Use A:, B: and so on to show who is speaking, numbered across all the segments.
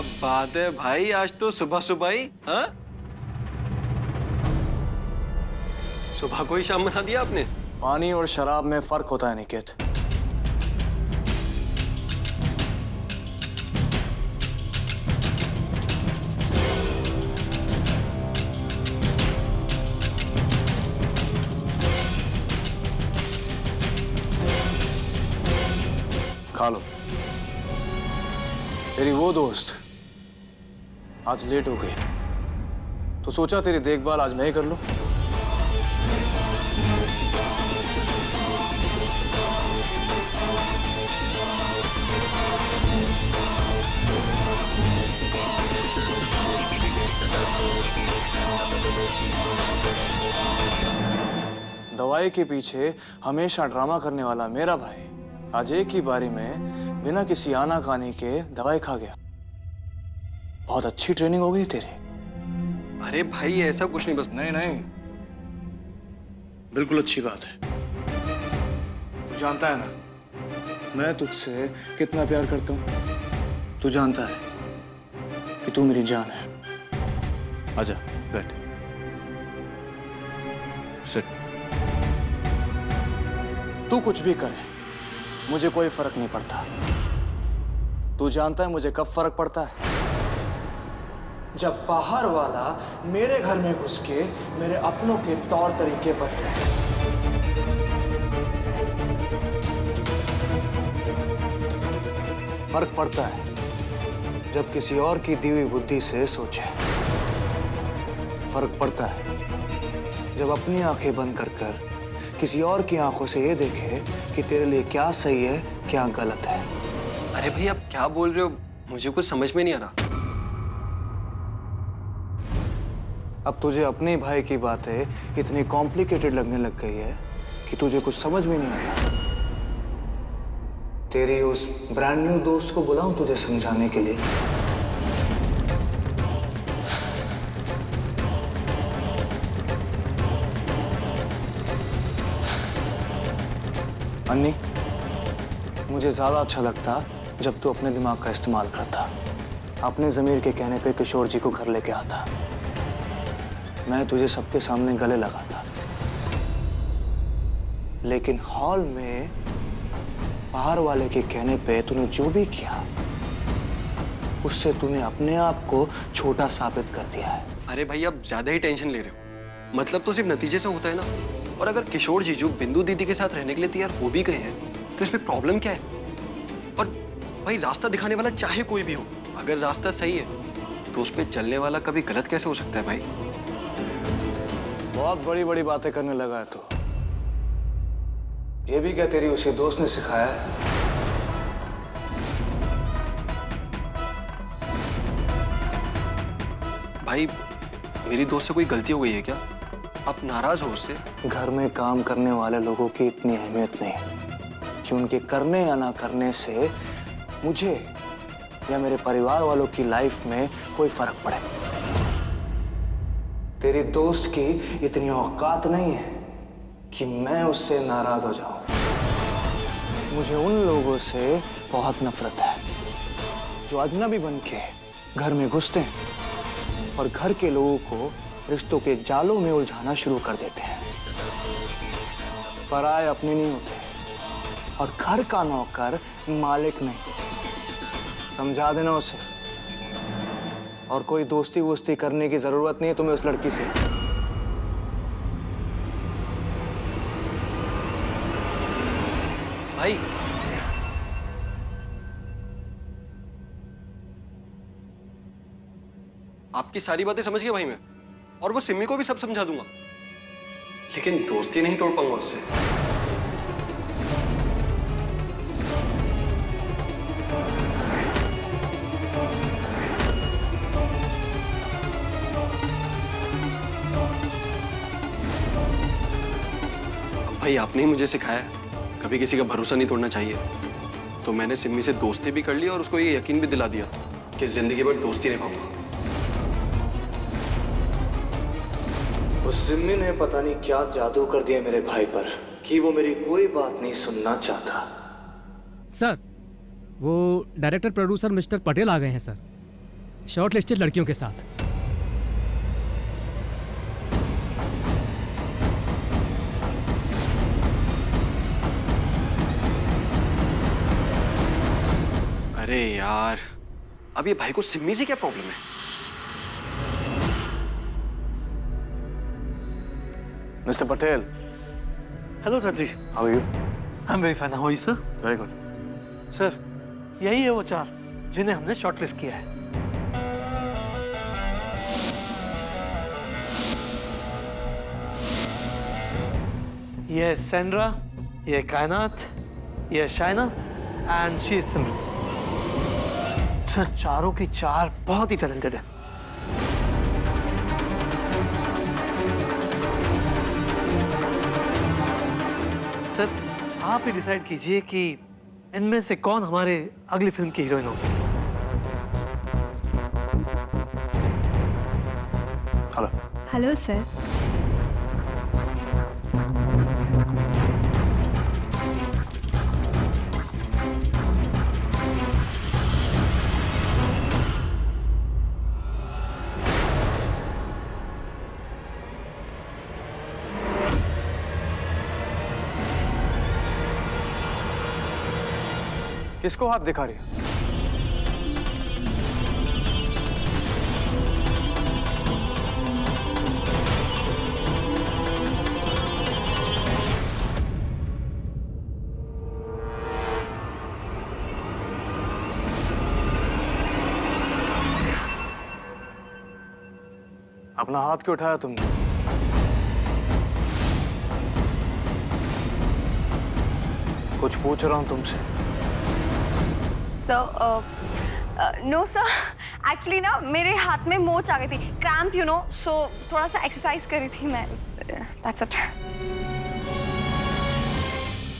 A: बात है भाई, आज तो सुबह सुबह ही। हाँ, सुबह को ही शाम बना दिया आपने।
B: पानी और शराब में फर्क होता है निकेत। खा लो। तेरी वो दोस्त आज लेट हो गई, तो सोचा तेरी देखभाल आज मैं ही कर लूं। दवाई के पीछे हमेशा ड्रामा करने वाला मेरा भाई आज एक ही बारी में बिना किसी आनाकानी के दवाई खा गया। बहुत अच्छी ट्रेनिंग हो गई तेरी।
A: अरे भाई ऐसा कुछ नहीं, बस।
B: नहीं नहीं, बिल्कुल अच्छी बात है। तू जानता है ना मैं तुझसे कितना प्यार करता हूं। तू जानता है कि तू मेरी जान है। आजा बैठ, सिट। तू कुछ भी करे मुझे कोई फर्क नहीं पड़ता। तू जानता है मुझे कब फर्क पड़ता है? जब बाहर वाला मेरे घर में घुस के मेरे अपनों के तौर तरीके बदले। फर्क पड़ता है जब किसी और की दी हुई बुद्धि से सोचे। फर्क पड़ता है जब अपनी आंखें बंद कर कर किसी और की आंखों से ये देखे कि तेरे लिए क्या सही है क्या गलत है।
A: अरे भाई आप क्या बोल रहे हो, मुझे कुछ समझ में नहीं आ रहा।
B: अब तुझे अपने भाई की बातें इतनी कॉम्प्लिकेटेड लगने लग गई है कि तुझे कुछ समझ में नहीं आ रहा। तेरी उस ब्रांड न्यू दोस्त को बुलाऊं तुझे समझाने के लिए? अन्नी, मुझे ज्यादा अच्छा लगता जब तू अपने दिमाग का इस्तेमाल करता, अपने जमीर के कहने पे किशोर जी को घर लेके आता। मैं तुझे सबके सामने गले लगाता, लेकिन हॉल में बाहर वाले के कहने पे तूने जो भी किया उससे तूने अपने आप को छोटा साबित कर दिया है।
A: अरे भाई आप ज्यादा ही टेंशन ले रहे हो। मतलब तो सिर्फ नतीजे से होता है ना। और अगर किशोर जीजू बिंदु दीदी के साथ रहने के लिए तैयार हो भी गए हैं तो इसमें प्रॉब्लम क्या है? और भाई रास्ता दिखाने वाला चाहे कोई भी हो, अगर रास्ता सही है तो उस पर चलने वाला कभी गलत कैसे हो सकता है भाई?
B: बहुत बड़ी बड़ी बातें करने लगा है तो ये भी क्या तेरी उसी दोस्त ने सिखाया है?
A: भाई मेरी दोस्त से कोई गलती हो गई है क्या? आप नाराज हो उससे?
B: घर में काम करने वाले लोगों की इतनी अहमियत नहीं है कि उनके करने या ना करने से मुझे या मेरे परिवार वालों की लाइफ में कोई फर्क पड़े। तेरी दोस्त की इतनी औकात नहीं है कि मैं उससे नाराज हो जाऊं। मुझे उन लोगों से बहुत नफरत है जो अजनबी बन के घर में घुसते हैं और घर के लोगों को रिश्तों के जालों में उलझाना शुरू कर देते हैं। पराये अपने नहीं होते और घर का नौकर मालिक नहीं। समझा देना उसे। और कोई दोस्ती वोस्ती करने की जरूरत नहीं है तुम्हें उस लड़की से।
A: भाई आपकी सारी बातें समझ गया भाई मैं, और वो सिमी को भी सब समझा दूंगा, लेकिन दोस्ती नहीं तोड़ पाऊंगा उससे। भाई आपने ही मुझे सिखाया है कभी किसी का भरोसा नहीं तोड़ना चाहिए, तो मैंने सिमी से दोस्ती भी कर ली और उसको ये यकीन भी दिला दिया कि जिंदगी भर दोस्ती निभाऊंगा।
B: उस सिमी ने पता नहीं क्या जादू कर दिया मेरे भाई पर कि वो मेरी कोई बात नहीं सुनना चाहता।
C: सर, वो डायरेक्टर प्रोड्यूसर मिस्टर पटेल आ गए हैं सर। शॉर्ट लिस्टेड लड़कियों के साथ।
A: अरे यार, अब ये भाई को सिमी से क्या प्रॉब्लम है?
B: Mister Patel,
D: hello sir ji.
B: How are you?
D: I am very fine. How are you sir?
B: Very good.
D: Sir, यही है वो 4 जिन्हें हमने शॉर्टलिस्ट किया है। ये है सेंड्रा, ये है कायनात, ये है Shaina and she is Simran. Sir, चारों की 4 बहुत ही टैलेंटेड है। सर, आप ही डिसाइड कीजिए कि इनमें से कौन हमारे अगली फिल्म की हीरोइन होगी।
B: हेलो।
E: Hello sir.
B: किसको हाथ दिखा रही है? अपना हाथ क्यों उठाया तुमने? कुछ पूछ रहा हूं तुमसे।
E: नो सर, एक्चुअली ना मेरे हाथ में मोच आ गई थी, क्रैम्प यू नो, सो थोड़ा सा एक्सरसाइज करी थी मैं, दैट्स इट।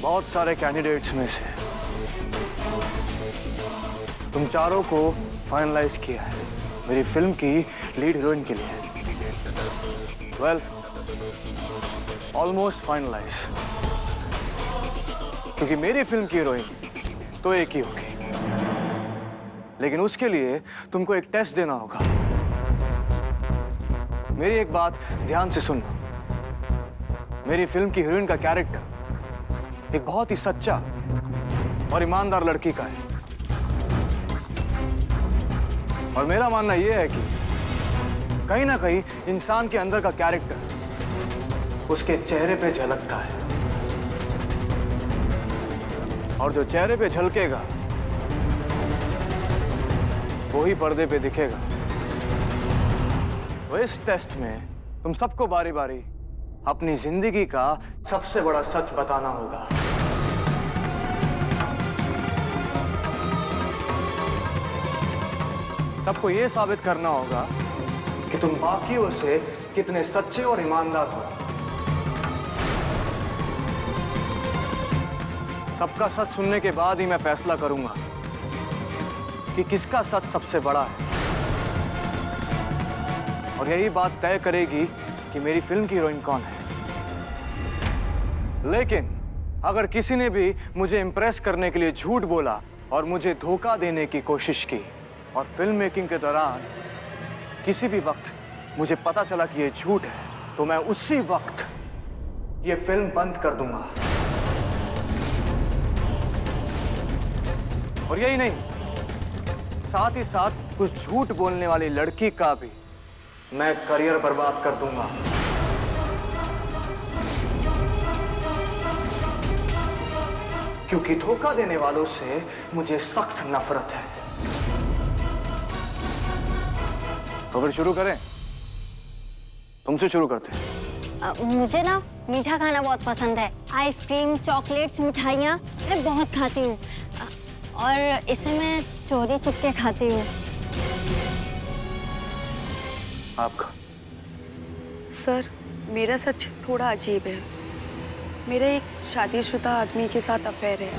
B: बहुत सारे कैंडिडेट्स में से तुम चारों को फाइनलाइज किया है मेरी फिल्म की लीड हीरोइन के लिए। वेल, ऑलमोस्ट फाइनलाइज, क्योंकि मेरी फिल्म की हीरोइन तो एक ही होगी, लेकिन उसके लिए तुमको एक टेस्ट देना होगा। मेरी एक बात ध्यान से सुनना। मेरी फिल्म की हीरोइन का कैरेक्टर एक बहुत ही सच्चा और ईमानदार लड़की का है, और मेरा मानना यह है कि कहीं ना कहीं इंसान के अंदर का कैरेक्टर उसके चेहरे पे झलकता है, और जो चेहरे पे झलकेगा वही पर्दे पे दिखेगा। तो इस टेस्ट में तुम सबको बारी बारी अपनी जिंदगी का सबसे बड़ा सच बताना होगा। सबको यह साबित करना होगा कि तुम बाकियों से कितने सच्चे और ईमानदार हो। सबका सच सुनने के बाद ही मैं फैसला करूंगा कि किसका सच सबसे बड़ा है, और यही बात तय करेगी कि मेरी फिल्म की हीरोइन कौन है। लेकिन अगर किसी ने भी मुझे इंप्रेस करने के लिए झूठ बोला और मुझे धोखा देने की कोशिश की, और फिल्म मेकिंग के दौरान किसी भी वक्त मुझे पता चला कि ये झूठ है, तो मैं उसी वक्त ये फिल्म बंद कर दूंगा। और यही नहीं, साथ ही साथ कुछ झूठ बोलने वाली लड़की का भी मैं करियर बर्बाद कर दूंगा। क्योंकि धोखा देने वालों से मुझे सख्त नफरत है। तो फिर शुरू करें? तुमसे शुरू करते हैं।
F: मुझे ना मीठा खाना बहुत पसंद है। आइसक्रीम, चॉकलेट्स, मिठाइयाँ मैं बहुत खाती हूँ, और इसे मैं चोरी चुपके खाती हूँ।
B: आपका?
G: सर, मेरा सच थोड़ा अजीब है। मेरा एक शादीशुदा आदमी के साथ अफेयर है।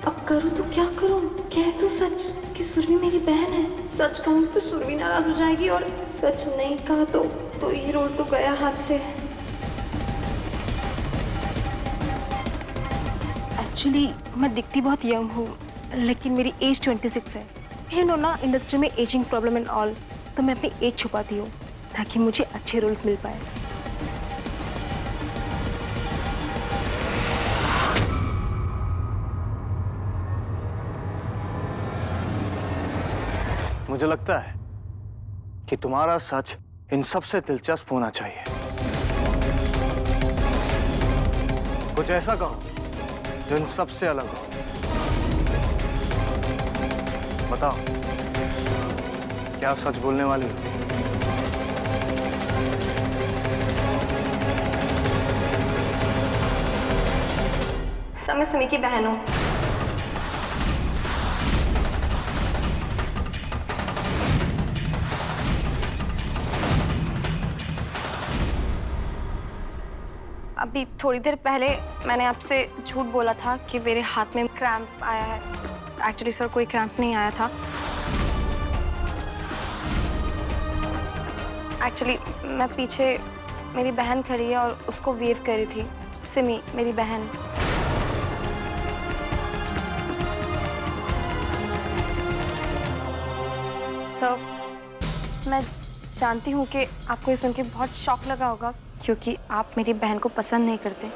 H: अब करूँ तो क्या करूँ? कह तो सच कि सुरभि मेरी बहन है। सच कहूँ तो सुरभि नाराज हो जाएगी, और सच नहीं कहा तो ये रोल तो गया हाथ से।
G: एक्चुअली मैं दिखती बहुत यंग हूँ, लेकिन मेरी एज 26 है। यू नो ना, इंडस्ट्री में एजिंग प्रॉब्लम एंड ऑल, तो मैं अपनी एज छुपाती हूँ ताकि मुझे अच्छे रोल्स मिल पाए।
B: मुझे लगता है कि तुम्हारा सच इन सबसे दिलचस्प होना चाहिए। कुछ ऐसा कहो जो इन सबसे अलग हो। बताओ, क्या सच बोलने वाली हो?
G: सर, मैं सिमी की बहन हूँ। अभी थोड़ी देर पहले मैंने आपसे झूठ बोला था कि मेरे हाथ में क्रैम्प आया है। एक्चुअली सर, कोई क्रैम्प नहीं आया था। एक्चुअली मैं पीछे, मेरी बहन खड़ी है और उसको वेव कर रही थी। सिमी, मेरी बहन। सर, मैं जानती हूँ कि आपको ये सुन के बहुत शॉक लगा होगा, क्योंकि आप मेरी बहन को पसंद नहीं करते।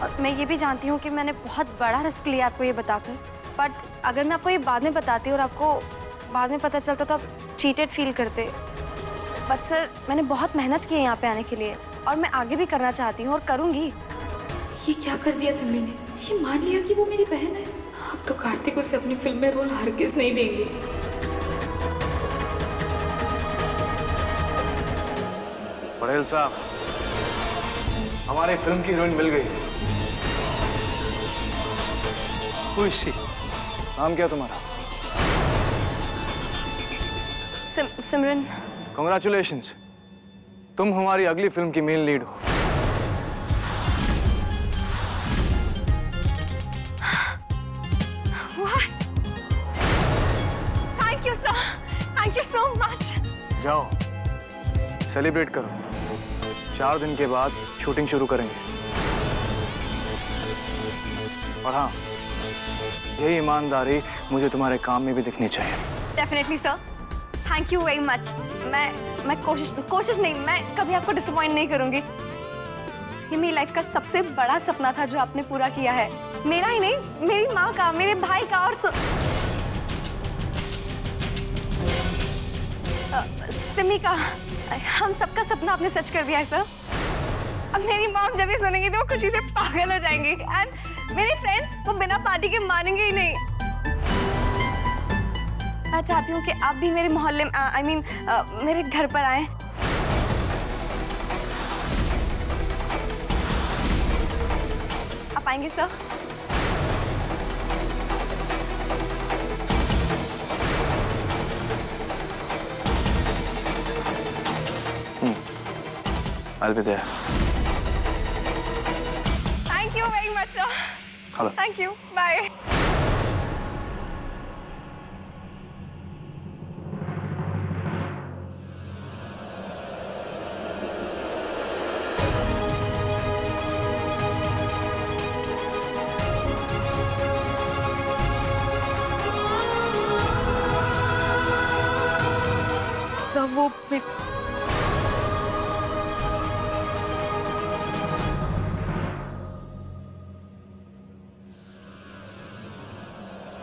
G: और मैं ये भी जानती हूँ कि मैंने बहुत बड़ा रिस्क लिया आपको ये बताकर। बट अगर मैं आपको ये बाद में बताती और आपको बाद में पता चलता तो आप चीटेड फील करते। बट सर, मैंने बहुत मेहनत की है यहाँ पे आने के लिए, और मैं आगे भी करना चाहती हूँ और करूँगी।
H: ये क्या कर दिया सिमरी ने? ये मान लिया कि वो मेरी बहन है। अब तो कार्तिक उसे अपनी फिल्म में रोल हरगिज नहीं देंगे।
B: पटेल साहब, हमारी फिल्म की हीरोइन मिल गई।
D: खुशी।
B: नाम क्या तुम्हारा?
G: सिमरन।
B: कॉन्ग्रेचुलेशंस, तुम हमारी अगली फिल्म की मेन लीड हो।
G: Thank you sir, thank you so much.
B: जाओ, सेलिब्रेट करो। 4 दिन के बाद शूटिंग शुरू करेंगे। और हाँ, यही ईमानदारी मुझे तुम्हारे काम में भी दिखनी चाहिए।
G: Definitely sir, thank you very much. मैं कोशिश नहीं, मैं कभी आपको डिसअपॉइंट नहीं करूंगी। ये मेरी लाइफ का सबसे बड़ा सपना था जो आपने पूरा किया है। मेरा ही नहीं, मेरी माँ का, मेरे भाई का, और सिमी का। हम सबका सपना आपने सच कर दिया है सर। अब मेरी मॉम जब ये सुनेंगी तो वो खुशी से पागल हो जाएंगी, एंड मेरे फ्रेंड्स वो बिना पार्टी के मानेंगे ही नहीं। मैं चाहती हूँ कि आप भी मेरे मोहल्ले में, I mean, मेरे घर पर आएं। आप आएंगे sir?
B: I'll be there.
G: Thank you very much sir.
B: Hello.
G: Thank you. Bye.
H: Sir, वो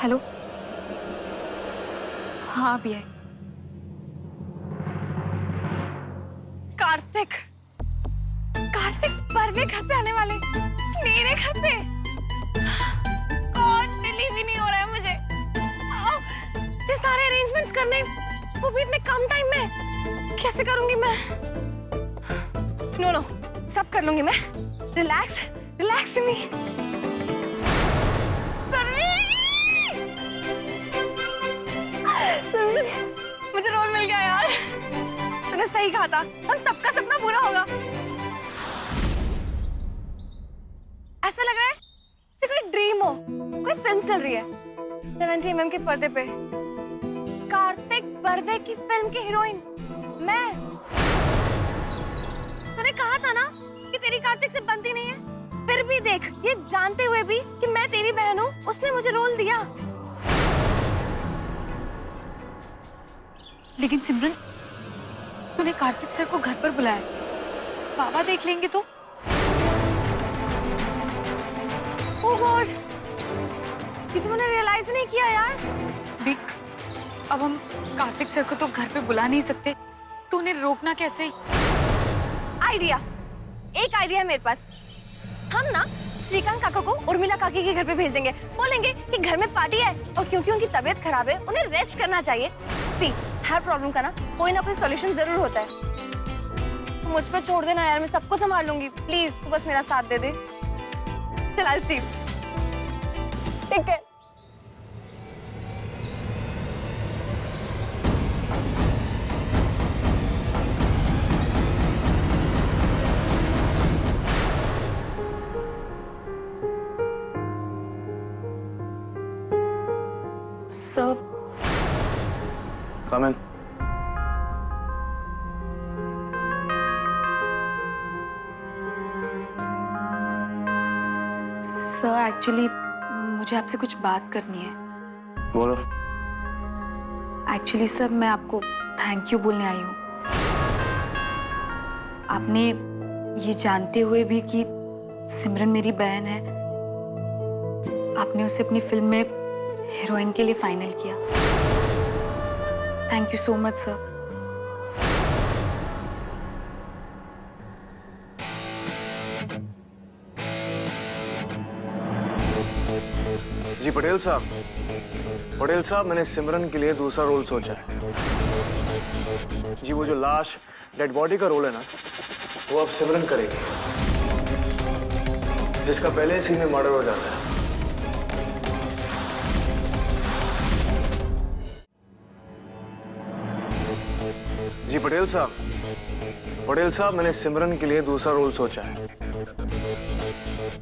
H: हेलो। हाँ, अभी आए।
G: कार्तिक बर्वे घर पे आने वाले, मेरे घर पे। और बिलीव ही नहीं हो रहा है मुझे। ये सारे अरेंजमेंट्स करने, वो भी इतने कम टाइम में, कैसे करूंगी मैं? नो, सब कर लूंगी मैं। रिलैक्स मी। मुझे रोल मिल गया यार। तूने सही कहा था, हम सबका सपना पूरा होगा। ऐसा लग रहा है जैसे कोई ड्रीम हो, कोई फिल्म चल रही है 70 mm के पर्दे पे। कार्तिक बर्वे की फिल्म की हीरोइन मैं। तूने कहा था ना कि तेरी कार्तिक से बनती नहीं है, फिर भी देख, ये जानते हुए भी कि मैं तेरी बहन हूँ, उसने मुझे रोल दिया।
C: लेकिन सिमरन, तूने कार्तिक सर को घर पर बुलाया, बाबा देख लेंगे तो?
E: ओह गॉड, ये तो मैंने रियलाइज नहीं किया यार।
C: देख, अब हम कार्तिक सर को तो घर पे बुला नहीं सकते, तो उन्हें रोकना कैसे?
E: आइडिया, एक आइडिया है मेरे पास। हम ना श्रीकांत काका को उर्मिला काकी के घर पे भेज देंगे, बोलेंगे कि घर में पार्टी है और क्योंकि उनकी तबीयत खराब है उन्हें रेस्ट करना चाहिए। सी, हर प्रॉब्लम का ना कोई सॉल्यूशन जरूर होता है। तू मुझ पे छोड़ देना यार, मैं सबको संभाल लूंगी। प्लीज तू बस मेरा साथ दे दे। चल आई सी, ठीक है।
C: सर,
B: कम इन।
C: सर एक्चुअली मुझे आपसे कुछ बात करनी है।
B: बोलो।
C: एक्चुअली सर, मैं आपको थैंक यू बोलने आई हूँ। आपने ये जानते हुए भी कि सिमरन मेरी बहन है, आपने उसे अपनी फिल्म में हीरोइन के लिए फाइनल किया। Thank you so much sir.
B: जी पटेल साहब, मैंने सिमरन के लिए दूसरा रोल सोचा है। जी वो जो लाश डेड बॉडी का रोल है ना, वो अब सिमरन करेगी, जिसका पहले सीन में मर्डर हो जाता है। जी पटेल साहब, मैंने सिमरन के लिए दूसरा रोल सोचा है।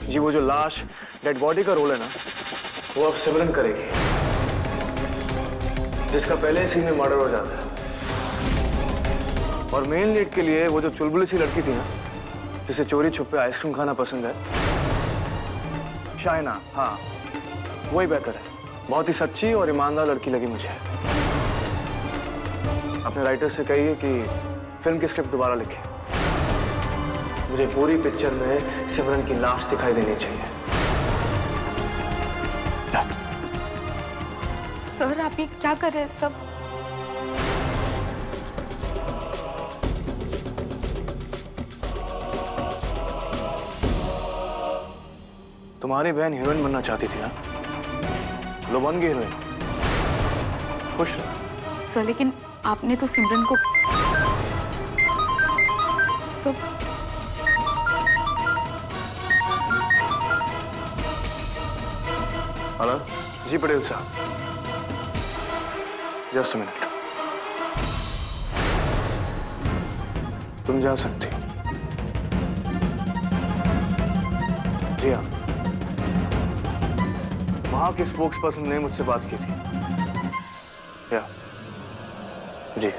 B: जी वो जो लाश डेड बॉडी का रोल है ना, वो अब सिमरन करेगी, जिसका पहले सीन में मर्डर हो जाता है। और मेन लीड के लिए वो जो चुलबुली सी लड़की थी ना, जिसे चोरी छुपे आइसक्रीम खाना पसंद है, शाइना, हाँ वही बेहतर है। बहुत ही सच्ची और ईमानदार लड़की लगी मुझे। अपने राइटर से कहिए कि फिल्म की स्क्रिप्ट दोबारा लिखे। मुझे पूरी पिक्चर में सिमरन की लाश दिखाई देनी चाहिए।
C: सर, आप ये क्या कर रहे हैं सब?
B: तुम्हारी बहन हीरोइन बनना चाहती थी ना, लो बन गई हीरोइन। खुश रहो।
C: सर, लेकिन आपने तो सिमरन को सब।
B: हेलो जी पटेल साहब, जस्ट मिनट। तुम जा सकती हो। जी हाँ, वहां की स्पोक्स पर्सन ने मुझसे बात की थी। या जी।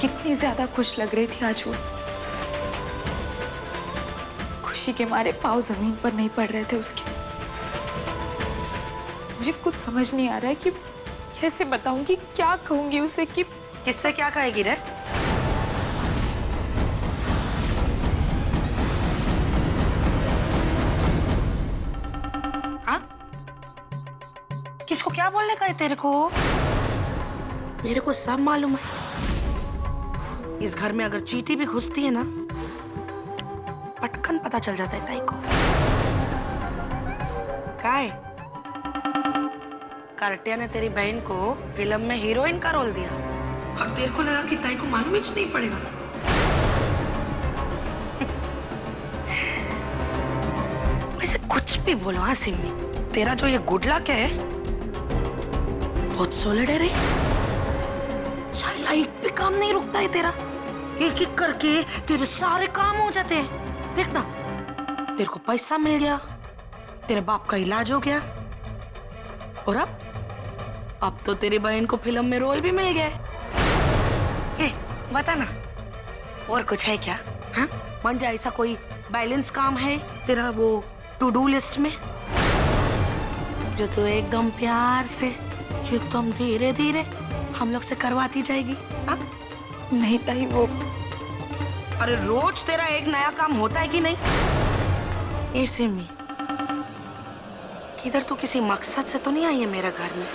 C: कितनी ज्यादा खुश लग रही थी आज वो। खुशी के मारे पाँव जमीन पर नहीं पड़ रहे थे उसके। मुझे कुछ समझ नहीं आ रहा है कि कैसे बताऊंगी, क्या कहूंगी उसे कि
I: किससे क्या कहेगी रे? हाँ? किसको क्या बोलने का है तेरे को? मेरे को सब मालूम है। इस घर में अगर चींटी भी घुसती है ना, पटकन पता चल जाता है ताई को। काय? कार्टिया ने तेरी बहन को फिल्म में हीरोइन का रोल दिया और तेरे को लगा कि ताई को मालूम ही नहीं पड़ेगा। वैसे कुछ भी बोलो हाँ सिम्मी, तेरा जो ये गुड लक है बहुत सॉलिड है रे। चाहे एक भी काम नहीं रुकता है तेरा, एक एक करके तेरे सारे काम हो जाते हैं। देखना, तेरे को पैसा मिल गया, तेरे बाप का इलाज हो गया, और अब तो तेरी बहन को फिल्म में रोल भी मिल गया है। ए, बता ना, और कुछ है क्या? हाँ, मंजा ऐसा कोई बैलेंस काम है तेरा वो टू डू लिस्ट में जो तू एकदम प्यार से, एकदम धीरे धीरे हम लोग से करवाती जाएगी? हाँ?
C: नहीं ताई, वो
I: अरे रोज तेरा एक नया काम होता है कि नहीं? ऐसे में किधर तू किसी मकसद से तो नहीं आई है मेरे घर में?